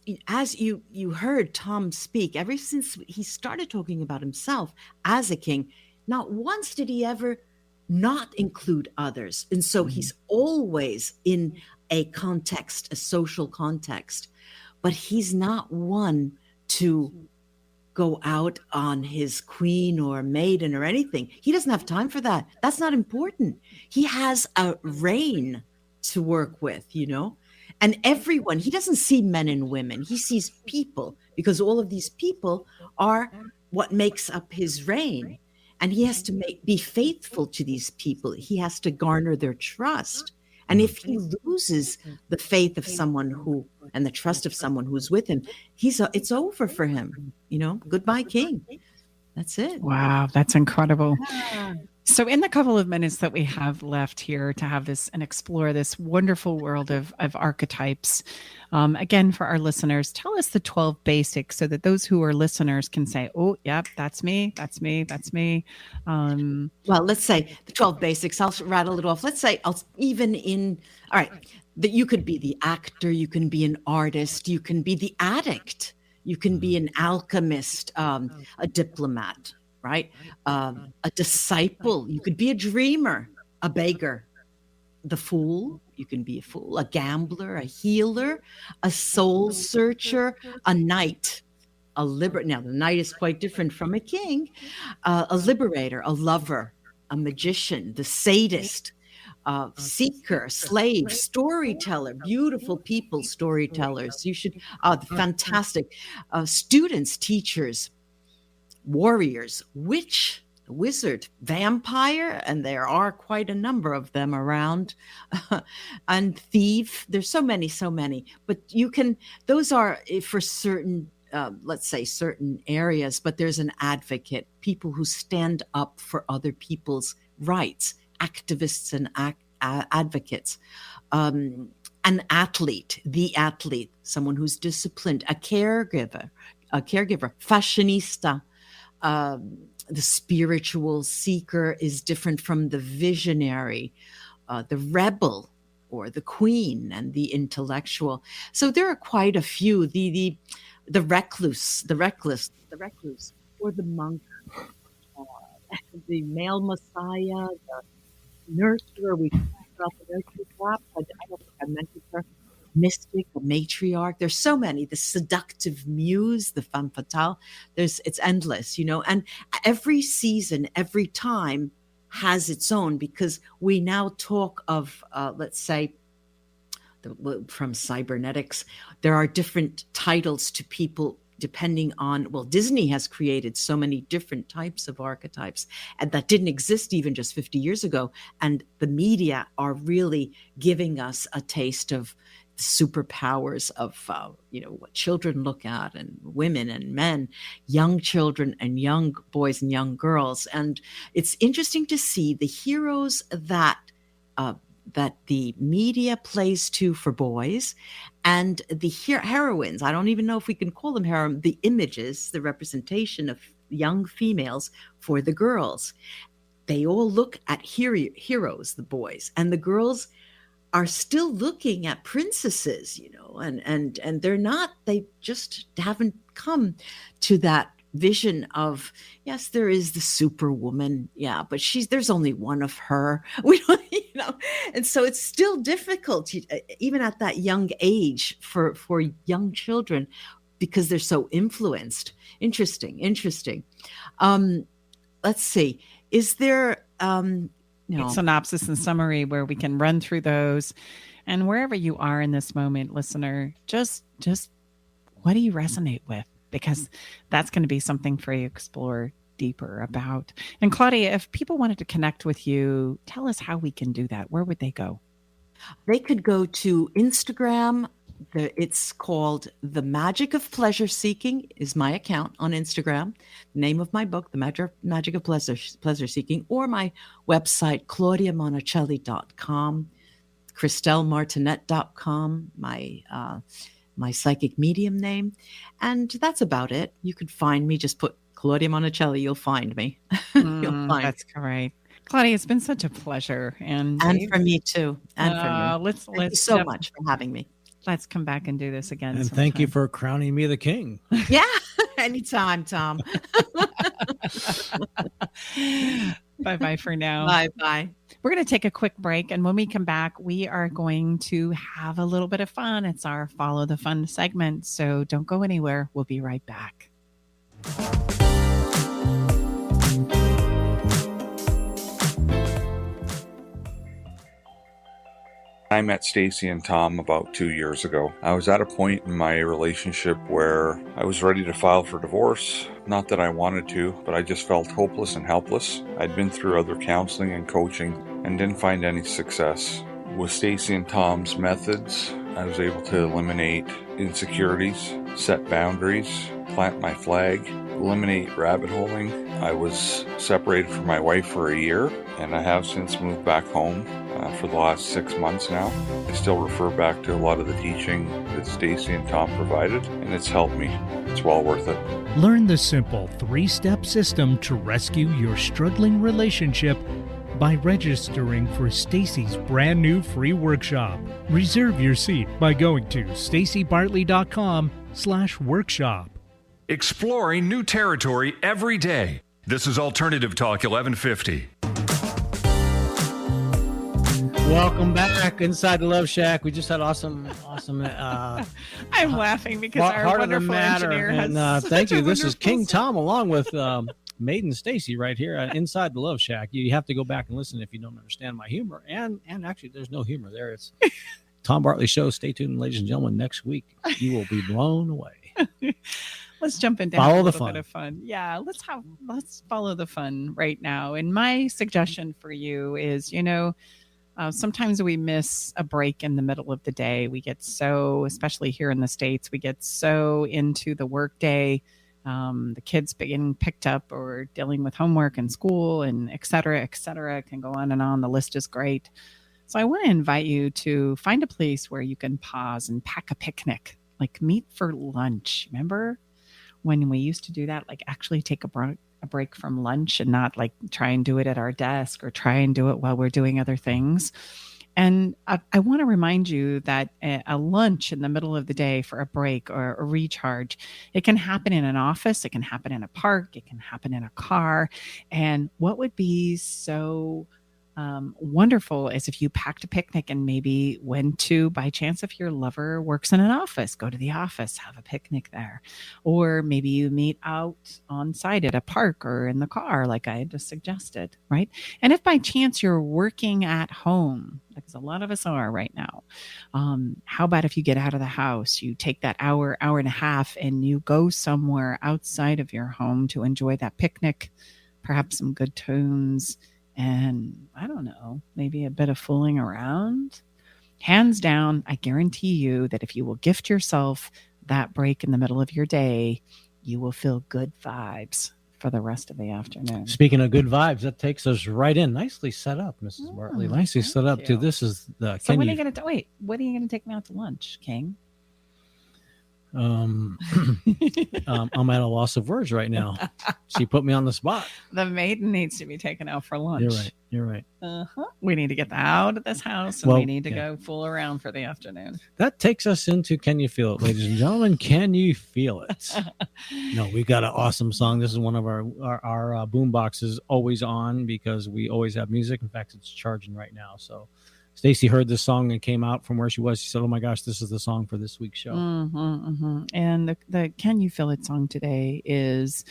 you heard Tom speak, ever since he started talking about himself as a king, not once did he ever not include others. And so he's always in a context, a social context, but he's not one to go out on his queen or maiden or anything. He doesn't have time for that. That's not important. He has a reign to work with, and everyone, he doesn't see men and women. He sees people, because all of these people are what makes up his reign. And he has to be faithful to these people. He has to garner their trust. And if he loses the faith of someone and the trust of someone who's with him, it's over for him. Goodbye, king. That's it. Wow, that's incredible. So in the couple of minutes that we have left here to have this and explore this wonderful world of archetypes, again, for our listeners, tell us the 12 basics so that those who are listeners can say, oh, yep, that's me, that's me, that's me. Well, let's say the 12 basics. I'll rattle it off. Let's say all right, that you could be the actor, you can be an artist, you can be the addict, you can be an alchemist, a diplomat, right? A disciple, you could be a dreamer, a beggar, the fool, you can be a fool, a gambler, a healer, a soul searcher, a knight, a liberator. Now, the knight is quite different from a king, a liberator, a lover, a magician, the sadist, seeker, slave, storyteller, beautiful people, storytellers. You should, fantastic students, teachers, warriors, witch, wizard, vampire, and there are quite a number of them around, and thief. There's so many, but those are for certain, let's say certain areas, but there's an advocate, people who stand up for other people's rights, activists and advocates, an athlete, the athlete, someone who's disciplined, a caregiver, fashionista. The spiritual seeker is different from the visionary, the rebel or the queen, and the intellectual. So there are quite a few. The recluse, or the monk, the male messiah, the nurturer. We talked about the nurturer, perhaps. I don't think I mentioned her. Mystic, a matriarch. There's so many. The seductive muse, the femme fatale. It's endless, and every season, every time has its own, because we now talk of, let's say, from cybernetics, there are different titles to people depending on, Disney has created so many different types of archetypes, and that didn't exist even just 50 years ago. And the media are really giving us a taste of superpowers of what children look at, and women and men, young children and young boys and young girls. And it's interesting to see the heroes that the media plays to for boys, and the heroines. I don't even know if we can call them heroines. The images, the representation of young females for the girls. They all look at heroes, the boys, and the girls are still looking at princesses, and they're not, they just haven't come to that vision of, yes, there is the superwoman. Yeah, but there's only one of her. We don't, and so it's still difficult, even at that young age for young children, because they're so influenced. Interesting. Let's see. Is there, synopsis and summary where we can run through those, and wherever you are in this moment, listener, just what do you resonate with? Because that's going to be something for you to explore deeper about. And Claudia, if people wanted to connect with you, tell us how we can do that. Where would they go? They could go to Instagram. It's called The Magic of Pleasure Seeking is my account on Instagram. The name of my book, The Magic of Pleasure Seeking, or my website, claudiamonticelli.com, christellemartinet.com, my psychic medium name. And that's about it. You could find me. Just put Claudia Monticelli. You'll find me. You'll find that's great. Claudia, it's been such a pleasure. And for me too. And for me. Thank you so much for having me. Let's come back and do this again. And sometime. Thank you for crowning me the king. Yeah, anytime, Tom. Bye-bye for now. Bye-bye. We're going to take a quick break, and when we come back, we are going to have a little bit of fun. It's our Follow the Fun segment, so don't go anywhere. We'll be right back. I met Stacy and Tom about 2 years ago. I was at a point in my relationship where I was ready to file for divorce. Not that I wanted to, but I just felt hopeless and helpless. I'd been through other counseling and coaching and didn't find any success. With Stacy and Tom's methods, I was able to eliminate insecurities, set boundaries, plant my flag, eliminate rabbit holing. I was separated from my wife for a year, and I have since moved back home for the last 6 months now. I still refer back to a lot of the teaching that Stacy and Tom provided, and it's helped me. It's well worth it. Learn the simple 3-step system to rescue your struggling relationship by registering for Stacy's brand new free workshop. Reserve your seat by going to stacybartley.com/workshop. Exploring new territory every day. This is Alternative Talk 1150. Welcome back inside the Love Shack. We just had awesome. I'm laughing because our heart of the wonderful matter. engineer And has thank such you. a This is wonderful King Tom along with Maiden Stacy right here inside the Love Shack. You have to go back and listen if you don't understand my humor. And actually, there's no humor there. It's Tom Bartley Show. Stay tuned, ladies and gentlemen. Next week, you will be blown away. Let's jump into Follow a the little fun. bit of fun. Yeah, let's follow the fun right now. And my suggestion for you is, sometimes we miss a break in the middle of the day. We get so, especially here in the States, we get so into the workday. The kids getting picked up or dealing with homework and school and et cetera, it can go on and on. The list is great. So I want to invite you to find a place where you can pause and pack a picnic, like meet for lunch. Remember when we used to do that, like actually take a break from lunch and not like try and do it at our desk or try and do it while we're doing other things. And I want to remind you that a lunch in the middle of the day for a break or a recharge, it can happen in an office, it can happen in a park, it can happen in a car. And what would be so wonderful is if you packed a picnic and maybe went to, by chance, if your lover works in an office, go to the office, have a picnic there. Or maybe you meet out on site at a park or in the car, like I just suggested, right? And if by chance you're working at home, because a lot of us are right now, how about if you get out of the house, you take that hour and a half, and you go somewhere outside of your home to enjoy that picnic, perhaps some good tunes, and I don't know, maybe a bit of fooling around. Hands down, I guarantee you that if you will gift yourself that break in the middle of your day, you will feel good vibes for the rest of the afternoon. Speaking of good vibes, that takes us right in. Nicely set up, Mrs. Bartley. Nicely set up, too. This is the... So when are you going to... Wait, what are you going to take me out to lunch, King? I'm at a loss of words right now. She put me on the spot. The maiden needs to be taken out for lunch. You're right. We need to get out of this house, and we need to go fool around for the afternoon. That takes us into Can You Feel It, ladies and gentlemen? Can you feel it? No, we got an awesome song. This is one of our boom boxes always on because we always have music. In fact, it's charging right now. So Stacy heard this song and came out from where she was. She said, "Oh my gosh, this is the song for this week's show." And the Can You Feel It song today is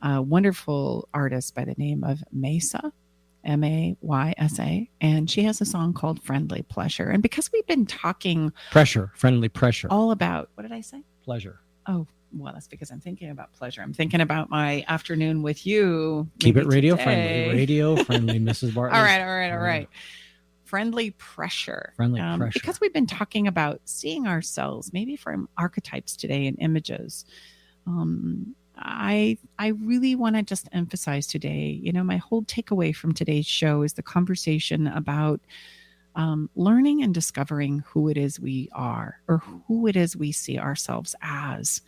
a wonderful artist by the name of Maysa, Maysa, and she has a song called Friendly Pleasure. And because we've been talking friendly pressure, all about, what did I say? Pleasure. Oh, well, that's because I'm thinking about pleasure. I'm thinking about my afternoon with you. Keep it radio today. friendly, Mrs. Bartley. All right. Friendly pressure. Pressure. Because we've been talking about seeing ourselves, maybe from archetypes today and images. I really want to just emphasize today, my whole takeaway from today's show is the conversation about learning and discovering who it is we are, or who it is we see ourselves as.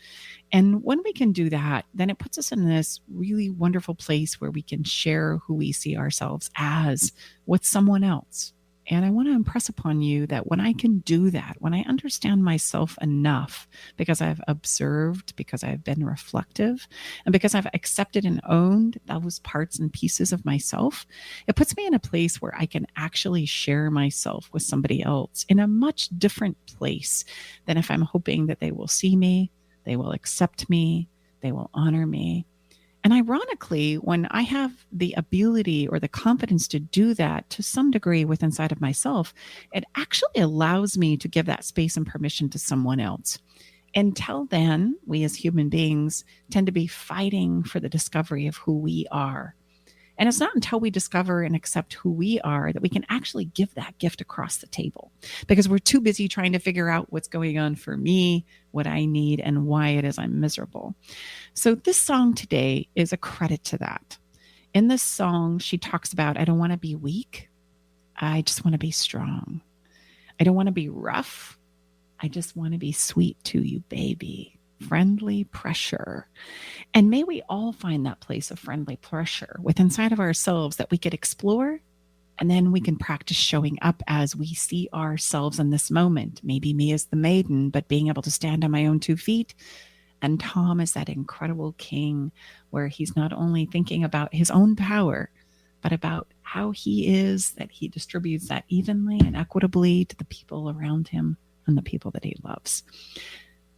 And when we can do that, then it puts us in this really wonderful place where we can share who we see ourselves as with someone else. And I want to impress upon you that when I can do that, when I understand myself enough, because I've observed, because I've been reflective, and because I've accepted and owned those parts and pieces of myself, it puts me in a place where I can actually share myself with somebody else in a much different place than if I'm hoping that they will see me, they will accept me, they will honor me. And ironically, when I have the ability or the confidence to do that to some degree within inside of myself, it actually allows me to give that space and permission to someone else. Until then, we as human beings tend to be fighting for the discovery of who we are. And it's not until we discover and accept who we are that we can actually give that gift across the table, because we're too busy trying to figure out what's going on for me, what I need, and why it is I'm miserable. So this song today is a credit to that. In this song, she talks about, I don't want to be weak. I just want to be strong. I don't want to be rough. I just want to be sweet to you, baby. Friendly pressure. And may we all find that place of friendly pressure within inside of ourselves that we could explore, and then we can practice showing up as we see ourselves in this moment. Maybe me as the maiden, but being able to stand on my own 2 feet. And Tom is that incredible king where he's not only thinking about his own power, but about how he is, that he distributes that evenly and equitably to the people around him and the people that he loves.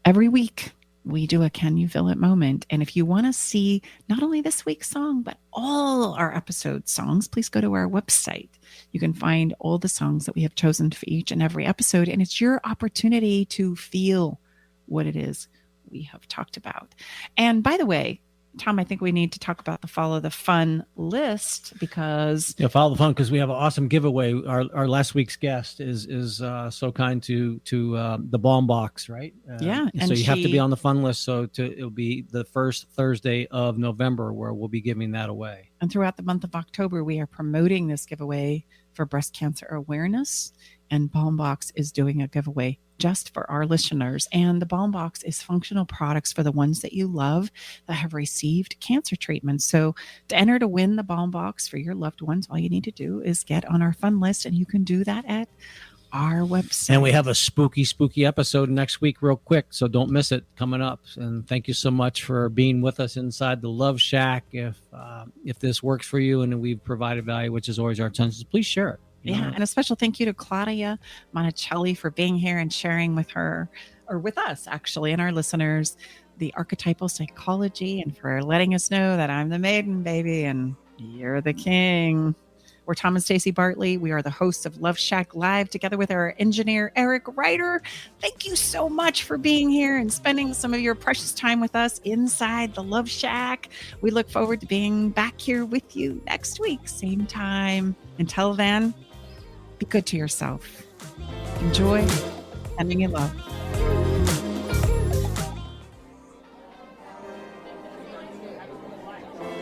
Every week, we do a Can You Feel It moment. And if you want to see not only this week's song, but all our episode songs, please go to our website. You can find all the songs that we have chosen for each and every episode. And it's your opportunity to feel what it is we have talked about. And by the way, Tom, I think we need to talk about the Follow the Fun list, because Follow the Fun, because we have an awesome giveaway. Our last week's guest is so kind to the Bomb Box, right? Yeah, and so you have to be on the fun list. So it'll be the first Thursday of November where we'll be giving that away. And throughout the month of October, we are promoting this giveaway for breast cancer awareness, and Bomb Box is doing a giveaway just for our listeners. And the Bomb Box is functional products for the ones that you love that have received cancer treatment. So to enter to win the Bomb Box for your loved ones, all you need to do is get on our fun list, and you can do that at our website. And we have a spooky episode next week real quick, so don't miss it, coming up. And thank you so much for being with us inside the Love Shack. If this works for you and we've provided value, which is always our intention, please share it. Yeah, and a special thank you to Claudia Monticelli for being here and sharing with her, or with us actually, and our listeners, the Archetypal Psychology, and for letting us know that I'm the maiden, baby, and you're the king. We're Tom and Stacey Bartley. We are the hosts of Love Shack Live, together with our engineer, Eric Ryder. Thank you so much for being here and spending some of your precious time with us inside the Love Shack. We look forward to being back here with you next week, same time. Until then, be good to yourself. Enjoy sending you love.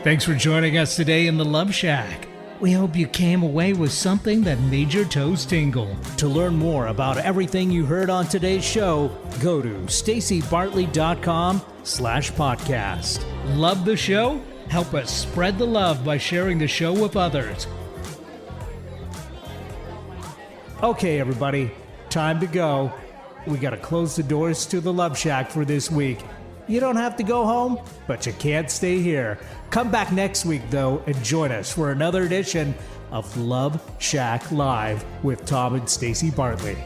Thanks for joining us today in the Love Shack. We hope you came away with something that made your toes tingle. To learn more about everything you heard on today's show, go to staceybartley.com/podcast. Love the show? Help us spread the love by sharing the show with others. Okay, everybody, time to go. We gotta close the doors to the Love Shack for this week. You don't have to go home, but you can't stay here. Come back next week, though, and join us for another edition of Love Shack Live with Tom and Stacey Bartley.